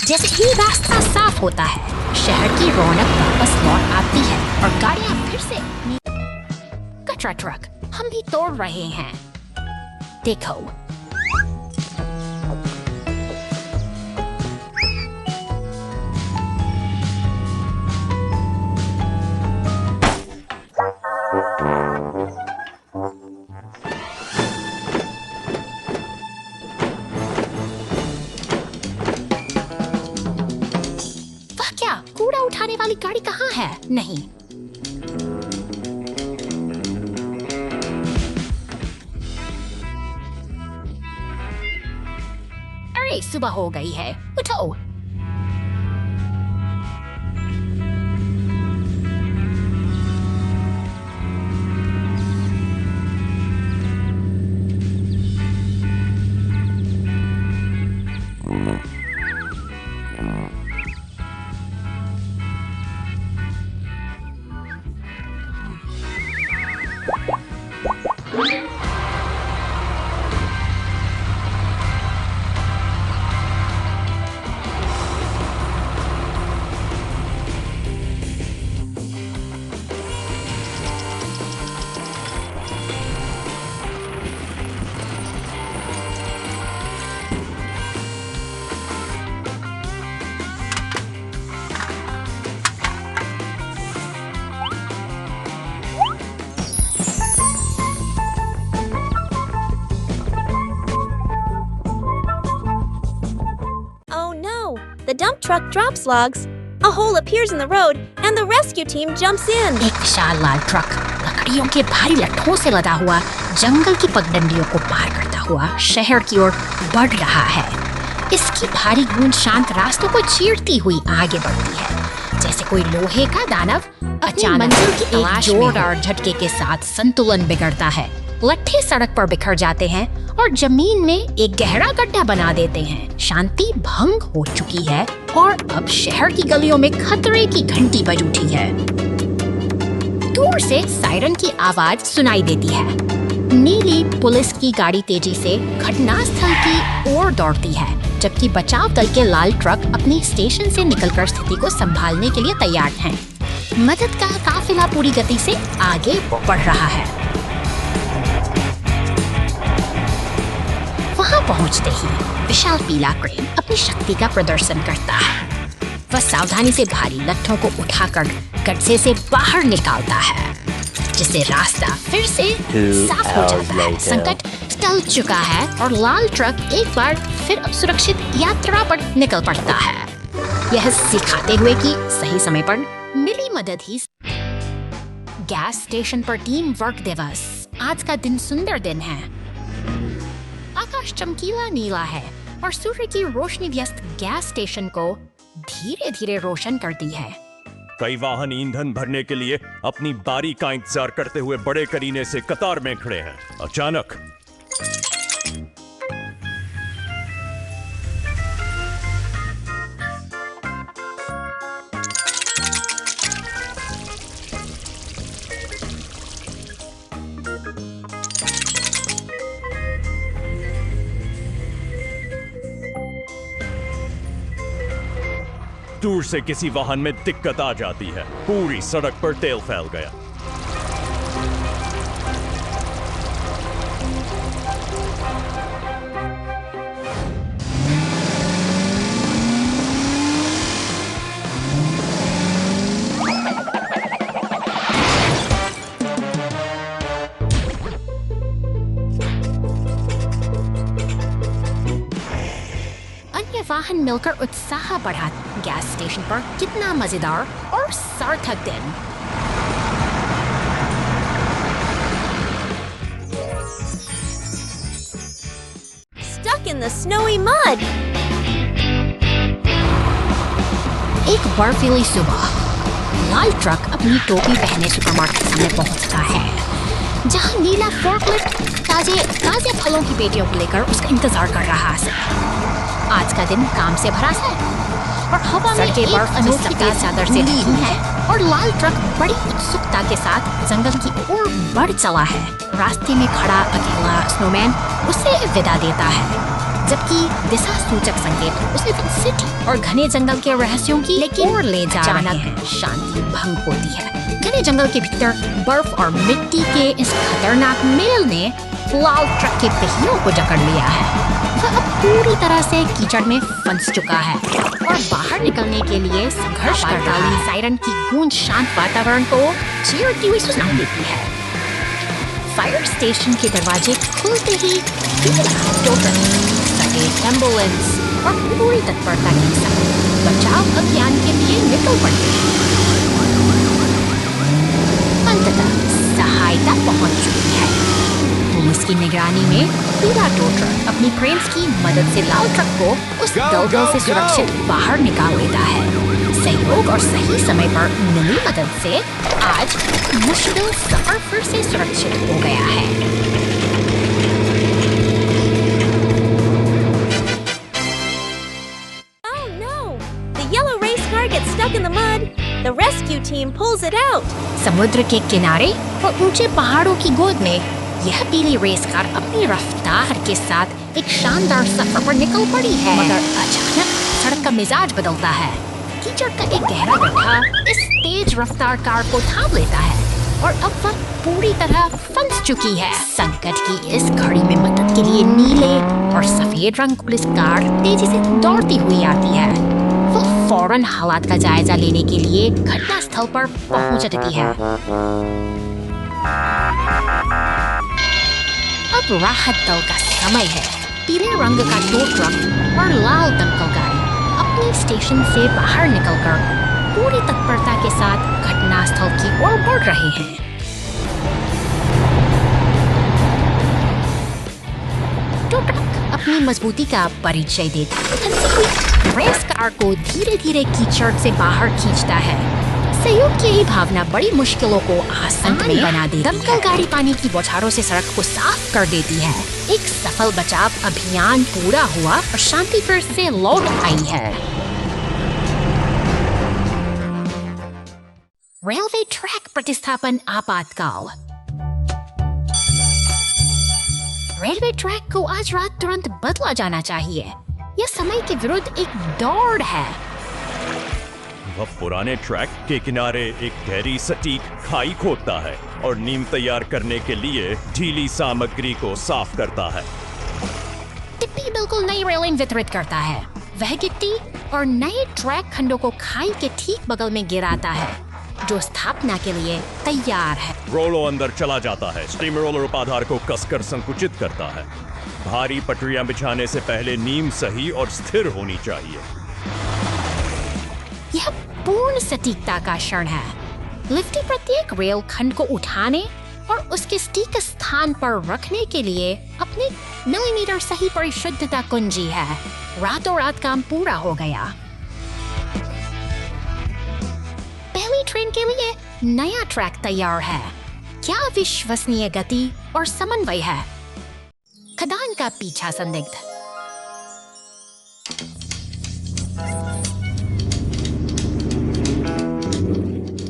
जैसे ही रास्ता साफ होता है, शहर की रौनक वापस लौट आती है और गाड़ियां फिर से कचरा ट्रक हम भी तोड़ रहे हैं। देखो, वह क्या, कूड़ा उठाने वाली गाड़ी कहाँ है? नहीं, सुबह हो गई है, उठो। The dump truck drops logs. A hole appears in the road, and the rescue team jumps in. एक विशाल लाल ट्रक लकड़ियों के भारी लट्ठों से लदा हुआ जंगल की पगडंडियों को पार करता हुआ शहर की ओर बढ़ रहा है। इसकी भारी गूंज शांत रास्तों को चीरती हुई आगे बढ़ती है, जैसे कोई लोहे का दानव अचानक मंजिल की एक जोरदार झटके के साथ संतुलन बिगड़ता है। लट्ठे सड़क पर बिखर जाते हैं और जमीन में एक गहरा गड्ढा बना देते हैं। शांति भंग हो चुकी है और अब शहर की गलियों में खतरे की घंटी बज उठी है। दूर से सायरन की आवाज सुनाई देती है। नीली पुलिस की गाड़ी तेजी से घटनास्थल की ओर दौड़ती है, जबकि बचाव दल के लाल ट्रक अपनी स्टेशन से निकलकर स्थिति को संभालने के लिए तैयार हैं। मदद का काफिला पूरी गति से आगे बढ़ रहा है। वहां पहुंचते ही विशाल पीला क्रेन अपनी शक्ति का प्रदर्शन करता है। वह सावधानी से भारी लट्ठों को उठाकर गड्ढे से बाहर निकालता है, जिससे रास्ता फिर से साफ हो जाता है। संकट टल चुका है और लाल ट्रक एक बार फिर अब सुरक्षित यात्रा पर निकल पड़ता है, यह सिखाते हुए कि सही समय पर मिली मदद ही। गैस स्टेशन पर टीम वर्क दिवस। आज का दिन सुंदर दिन है। आकाश चमकीला नीला है और सूर्य की रोशनी व्यस्त गैस स्टेशन को धीरे धीरे रोशन करती है। कई वाहन ईंधन भरने के लिए अपनी बारी का इंतजार करते हुए बड़े करीने से कतार में खड़े हैं। अचानक दूर से किसी वाहन में दिक्कत आ जाती है। पूरी सड़क पर तेल फैल गया। अन्य वाहन मिलकर उत्साह बढ़ा। गैस स्टेशन पर कितना मजेदार और सार्थक दिन। Stuck in the snowy mud. एक बर्फीली सुबह लाल ट्रक अपनी टोपी पहने सुपरमार्केट सामने पहुंचता है, जहां नीला फोर्कलिफ्ट ताजे फलों की पेटियों को लेकर उसका इंतजार कर रहा है। आज का दिन काम से भरा है और हवा में एक अनोखी तेज चादर से ढकी है और लाल ट्रक बड़ी उत्सुकता के साथ जंगल की ओर बढ़ चला है। रास्ते में खड़ा अकेला स्नोमैन उसे विदा देता है, जबकि दिशा सूचक संकेत उसे सिटी और घने जंगल के रहस्यों की ओर ले जा रहे हैं। शांति भंग होती है। घने जंगल के भीतर बर्फ और मिट्टी के इस खतरनाक मेल ने लाल ट्रक के पहियों को जकड़ लिया है। वह अब पूरी तरह से कीचड़ में फंस चुका है और बाहर निकलने के लिए संघर्ष करता है। सायरन की गूंज शांत वातावरण को चीरती हुई सुनाई देती है। फायर स्टेशन के दरवाजे खुलते ही एम्बुलेंस और पूरी तत्परता के साथ बचाव अभियान के लिए निकल पड़ते हैं। अंततः सहायता पहुंच चुकी है। पुलिस की निगरानी में पीला टो ट्रक अपनी फ्रेंड्स की मदद से लाल ट्रक को उस दलदल से सुरक्षित बाहर निकाल लेता है। सहयोग और सही समय पर मिली मदद से आज मुश्किल सफर फिर से सुरक्षित हो गया है। Yellow race car gets stuck in the mud. The rescue team pulls it out. समुद्र के किनारे और ऊंचे पहाड़ों की गोद में यह पीली रेस कार अपनी रफ्तार के साथ एक शानदार सफर पर निकल पड़ी है। मगर अचानक सड़क का मिजाज बदलता है। कीचड़ का एक गहरा गड्ढा इस तेज रफ्तार कार को थाम लेता है और अब वह पूरी तरह फंस चुकी है। संकट की इस घड़ी में मदद के लिए नीले और सफेद रंग पुलिस कार तेजी से दौड़ती हुई आती है। वो फौरन हालात का जायजा लेने के लिए घटना स्थल पर पहुंच जाती है। अब राहत दल का समय है। पीले रंग का टो ट्रक और लाल दमकल गाड़ी अपने स्टेशन से बाहर निकलकर पूरी तत्परता के साथ घटनास्थल की ओर बढ़ रहे हैं। टो ट्रक अपनी मजबूती का परिचय देता है। रेस कार को धीरे धीरे कीचड़ से बाहर खींचता है। सहयोग की यही भावना बड़ी मुश्किलों को आसान बना देती है। दमकल गाड़ी पानी की बौछारों से सड़क को साफ कर देती है। एक सफल बचाव अभियान पूरा हुआ और शांति फिर से लौट आई है। रेलवे ट्रैक प्रतिस्थापन आपातकाल। रेलवे ट्रैक को आज रात तुरंत बदला जाना चाहिए। यह समय के विरुद्ध एक दौड़ है। वह पुराने ट्रैक के किनारे एक गहरी सटीक खाई खोदता है और नींव तैयार करने के लिए ढीली सामग्री को साफ करता है। टिप्पी बिल्कुल नई रेलिंग वितरित करता है। वह गिट्टी और नए ट्रैक खंडों को खाई के ठीक बगल में गिराता है, जो स्थापना के लिए तैयार है। रोलो अंदर चला जाता है। स्टीम रोलर उपाधार को कसकर संकुचित करता है। भारी पटरियां बिछाने से पहले नींव सही और स्थिर होनी चाहिए। यह पूर्ण सटीकता का क्षण है। लिफ्टी प्रत्येक रेल खंड को उठाने और उसके सटीक स्थान पर रखने के लिए अपने मिलीमीटर सही परिशुद्धता कुंजी है। रातों रात काम पूरा हो गया। पहली ट्रेन के लिए नया ट्रैक तैयार है। क्या विश्वसनीय गति और समन्वय है। खदान का पीछा संदिग्ध।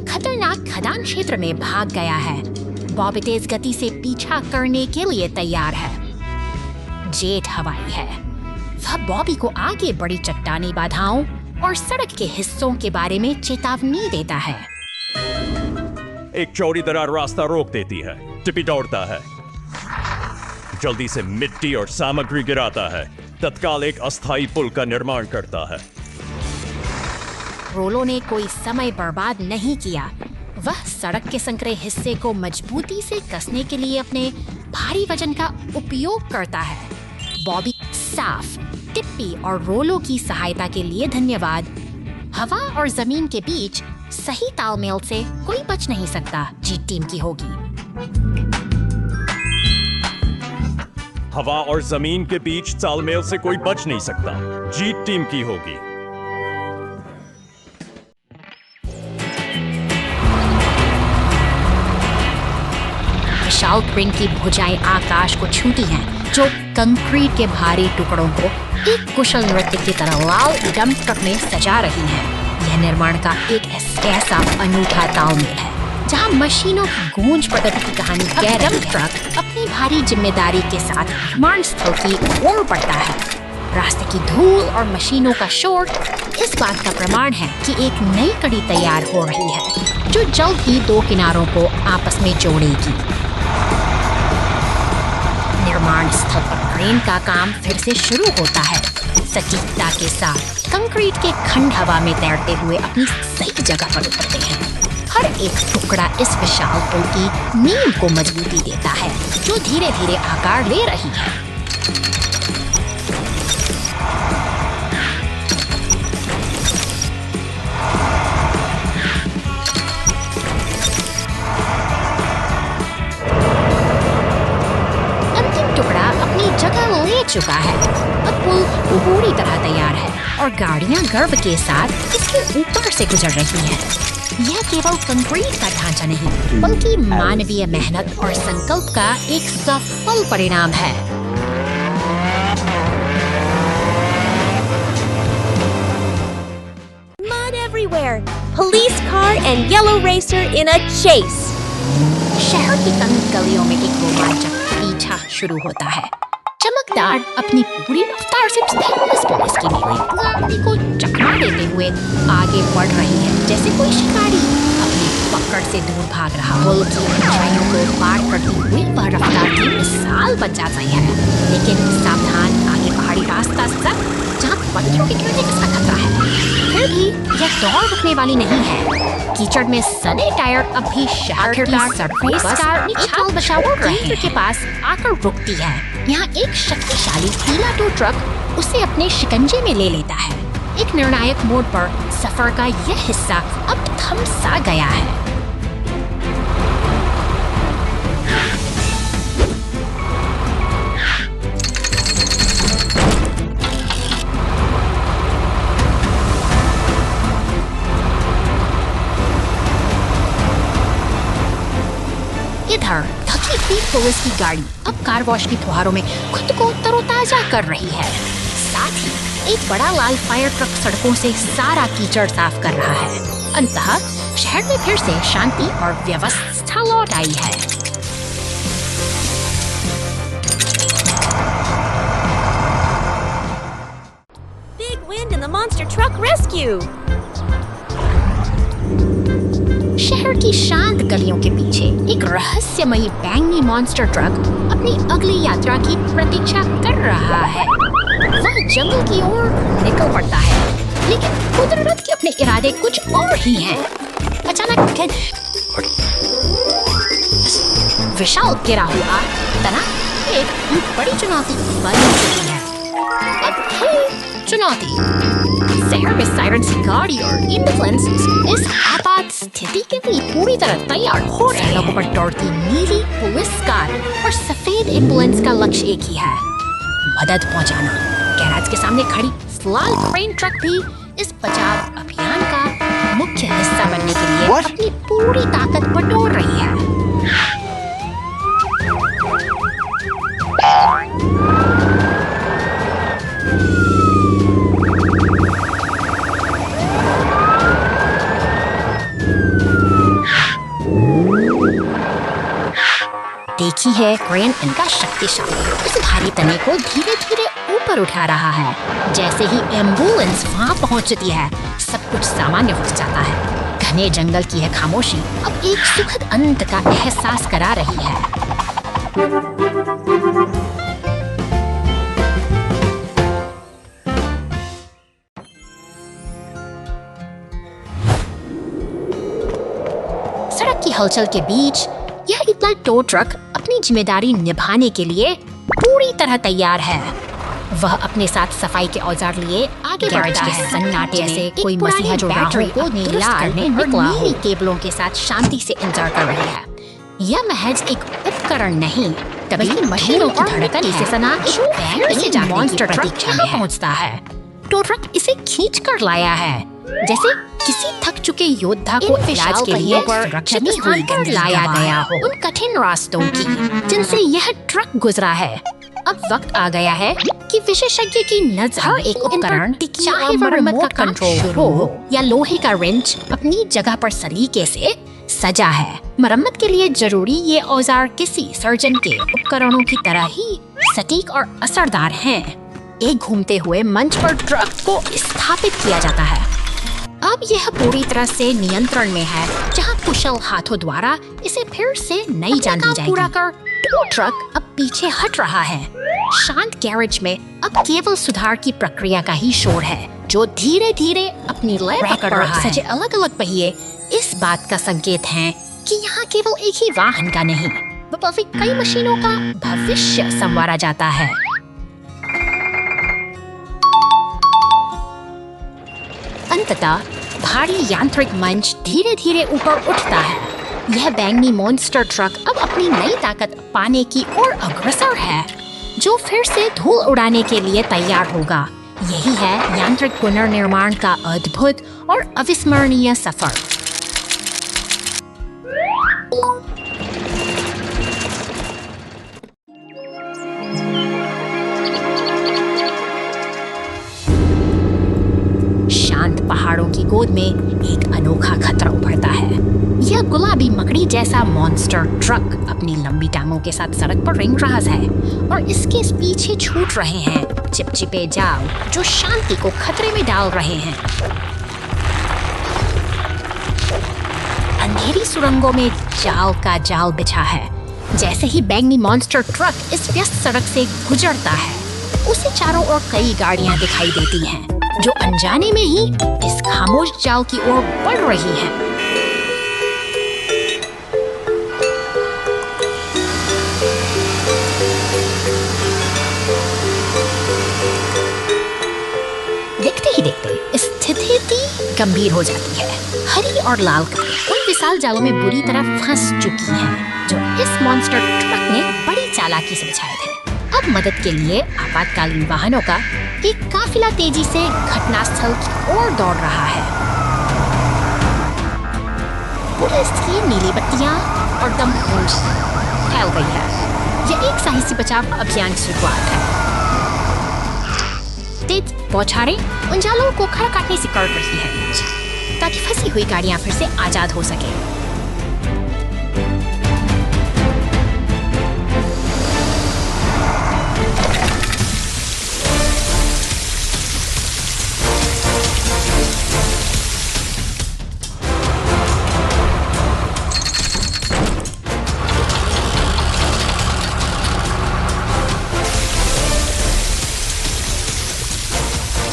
खतरनाक खदान क्षेत्र में भाग गया है। बॉबी तेज गति से पीछा करने के लिए तैयार है। जेट हवाई है। वह बॉबी को आगे बड़ी चट्टानी बाधाओं और सड़क के हिस्सों के बारे में चेतावनी देता है। एक चौड़ी दरार रास्ता रोक देती है। टिप्पी दौड़ता है, जल्दी से मिट्टी और सामग्री गिराता है। तत्काल एक अस्थायी पुल का निर्माण करता है। रोलो ने कोई समय बर्बाद नहीं किया। वह सड़क के संकरे हिस्से को मजबूती से कसने के लिए अपने भारी वजन का उपयोग करता है। बॉबी साफ। टिप्पी और रोलो की सहायता के लिए धन्यवाद। हवा और जमीन के बीच सही तालमेल से कोई बच नहीं सकता, जीत टीम की होगी। हवा और जमीन के बीच तालमेल से कोई बच नहीं सकता, जीत टीम की होगी। विशाल क्रेन की भुजाएं आकाश को छूती हैं, जो कंक्रीट के भारी टुकड़ों को एक कुशल नृत्य की तरह लाल डंप ट्रक में सजा रही हैं। यह निर्माण का एक ऐसा अनूठा तालमेल है जहां मशीनों की गूंज प्रगति की कहानी। डंप ट्रक अपनी भारी जिम्मेदारी के साथ निर्माण स्थल की ओर बढ़ता है। रास्ते की धूल और मशीनों का शोर इस बात का प्रमाण है कि एक नई कड़ी तैयार हो रही है, जो जल्द ही दो किनारों को आपस में जोड़ेगी। निर्माण स्थल पर क्रेन का काम फिर से शुरू होता है। सटीकता के साथ कंक्रीट के खंड हवा में तैरते हुए अपनी सही जगह पर उतरते हैं। हर एक टुकड़ा इस विशाल पुल की नींव को मजबूती देता है, जो धीरे धीरे आकार ले रही है। जगह ले चुका है। अब पुल पूरी तरह तैयार है और गाड़ियां गर्व के साथ इसके ऊपर से गुजर रही हैं। यह केवल कंक्रीट का ढांचा नहीं, बल्कि मानवीय मेहनत और संकल्प का एक सफल परिणाम है। Mud everywhere. Police car and yellow racer in a chase. शहर की तंग गलियों में एक रोमांचक पीछा शुरू होता है। चमकदार अपनी पूरी रफ्तार से पुलिस की गाड़ी को चकमा देते हुए आगे बढ़ रही है, जैसे कोई शिकारी अपनी पकड़ से दूर भाग रहा। पुल की ऊंचाइयों को पार करती हुई वह रफ्तार की मिसाल बन जाती है, लेकिन सावधान, आगे पहाड़ी रास्ता सख्त, जहाँ पत्थरों के गिरने का खतरा है। फिर भी यह दौड़ रुकने वाली नहीं है। कीचड़ में सने टायर अब भी शहर की सड़कों पर छाल बचाव केंद्र के पास आकर रुकती है। यहाँ एक शक्तिशाली पीला टो ट्रक उसे अपने शिकंजे में ले लेता है। एक निर्णायक मोड़ पर सफर का यह हिस्सा अब थम सा गया है। इधर थकी हुई पुलिस की गाड़ी अब कार वॉश की फुहारों में खुद को तरोताजा कर रही है। साथ ही एक बड़ा लाल फायर ट्रक सड़कों से सारा कीचड़ साफ कर रहा है। अंततः शहर में फिर से शांति और व्यवस्था लौट आई है। Big wind and the monster truck rescue. शहर की शांत गलियों के पीछे एक रहस्यमयी बैंगनी मॉन्स्टर ट्रक अपनी अगली यात्रा की प्रतीक्षा कर रहा है। वह जंगल की ओर निकल पड़ता है, लेकिन कुदरत के अपने इरादे कुछ और ही हैं। अचानक विशाल गिरा हुआ तना एक बड़ी चुनौती बन चुकी है। चुनौती शहर में सायरन्स की गाड़ी और एम्बुलेंस इस आपात स्थिति के लिए पूरी तरह तैयार हो रहे हैं। लोगों पर दौड़ती नीली पुलिस कार और सफेद एम्बुलेंस का लक्ष्य एक ही है, मदद पहुंचाना। गैराज के सामने खड़ी लाल क्रेन ट्रक भी इस बचाव अभियान का मुख्य हिस्सा बनने के लिए अपनी पूरी ताकत बटोर रही है। देखी है क्रेन इनका शक्तिशाली उस भारी तने को धीरे धीरे ऊपर उठा रहा है। जैसे ही एम्बुलेंस वहां पहुंचती है, सब कुछ सामान्य हो जाता है। घने जंगल की है खामोशी अब एक सुखद अंत का एहसास करा रही है। सड़क की हलचल के बीच यह इतना टो ट्रक अपनी जिम्मेदारी निभाने के लिए पूरी तरह तैयार है। वह अपने साथ सफाई के औजार लिए आगे बढ़ता है। सन्नाटे से कोई मसीहा जो राहों को नीला करने निकला हो, केबलों के साथ शांति से इंतजार कर रही है। यह महज एक उपकरण नहीं, बल्कि मशीनों की धड़कन से सना एक बैंक से मॉन्स्टर ट्रक यहाँ पहुँचता है। टो ट्रक इसे खींच कर लाया है, जैसे किसी थक चुके योद्धा को इलाज के लिए सुरक्षित स्थान पर लाया गया हो। उन कठिन रास्तों की जिनसे यह ट्रक गुजरा है, अब वक्त आ गया है कि विशेषज्ञ की नजर एक उपकरण, चाहे वह रिमोट का कंट्रोल हो या लोहे का रिंच, अपनी जगह पर सलीके से सजा है। मरम्मत के लिए जरूरी ये औजार किसी सर्जन के उपकरणों की तरह ही सटीक और असरदार हैं। एक घूमते हुए मंच पर ट्रक को स्थापित किया जाता है। अब यह पूरी तरह से नियंत्रण में है, जहां कुशल हाथों द्वारा इसे फिर से नई जान दी जाएगी। पूरा कर टो ट्रक अब पीछे हट रहा है। शांत गैरेज में अब केवल सुधार की प्रक्रिया का ही शोर है, जो धीरे धीरे अपनी लय पकड़ रहा है। सजे अलग अलग पहिए इस बात का संकेत हैं कि यहाँ केवल एक ही वाहन का नहीं, बल्कि कई मशीनों का भविष्य संवारा जाता है। अंततः भारी यांत्रिक मंच धीरे धीरे ऊपर उठता है। यह बैंगनी मॉन्स्टर ट्रक अब अपनी नई ताकत पाने की ओर अग्रसर है, जो फिर से धूल उड़ाने के लिए तैयार होगा। यही है यांत्रिक पुनर्निर्माण का अद्भुत और अविस्मरणीय सफर। शांत पहाड़ों की गोद में एक अनोखा खतरा उभरता है। यह गुलाबी मकड़ी जैसा मॉन्स्टर ट्रक अपनी लंबी टांगों के साथ सड़क पर रेंग रहा है और इसके पीछे छूट रहे हैं चिपचिपे जाल, जो शांति को खतरे में डाल रहे हैं। अंधेरी सुरंगों में जाल का जाल बिछा है। जैसे ही बैंगनी मॉन्स्टर ट्रक इस व्यस्त सड़क से गुजरता है, उसे चारों ओर कई गाड़ियां दिखाई देती हैं, जो अनजाने में ही इस खामोश जाल की ओर बढ़ रही है। देखते ही देखते स्थिति गंभीर हो जाती है। हरी और लाल गाड़ियां उन विशाल जालों में बुरी तरह फंस चुकी हैं, जो इस मॉन्स्टर ट्रक ने बड़ी चालाकी से बिछाए थे। अब मदद के लिए आपातकालीन वाहनों का एक काफिला तेजी से घटनास्थल की ओर दौड़ रहा है। पुलिस की नीली बत्तियां और दम फैल गई है। यह एक साहसी बचाव अभियान की शुरुआत है। तेज बौछारें उन जालों को खड़ा काटने से कर रही है, ताकि फंसी हुई गाड़ियां फिर से आजाद हो सके।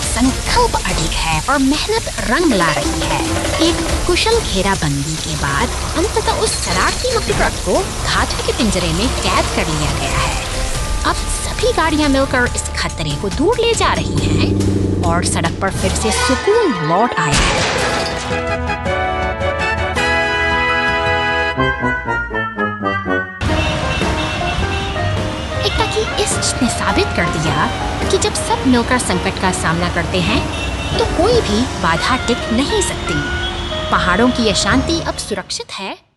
संकल्प अडिग है और मेहनत रंग ला रही है। एक कुशल घेराबंदी के बाद अंततः उस शरारती मकड़ी ट्रक को धातु के पिंजरे में कैद कर लिया गया है। अब सभी गाड़ियां मिलकर इस खतरे को दूर ले जा रही हैं और सड़क पर फिर से सुकून लौट आया है। इस ने साबित कर दिया कि जब सब मिलकर संकट का सामना करते हैं, तो कोई भी बाधा टिक नहीं सकती। पहाड़ों की यह शांति अब सुरक्षित है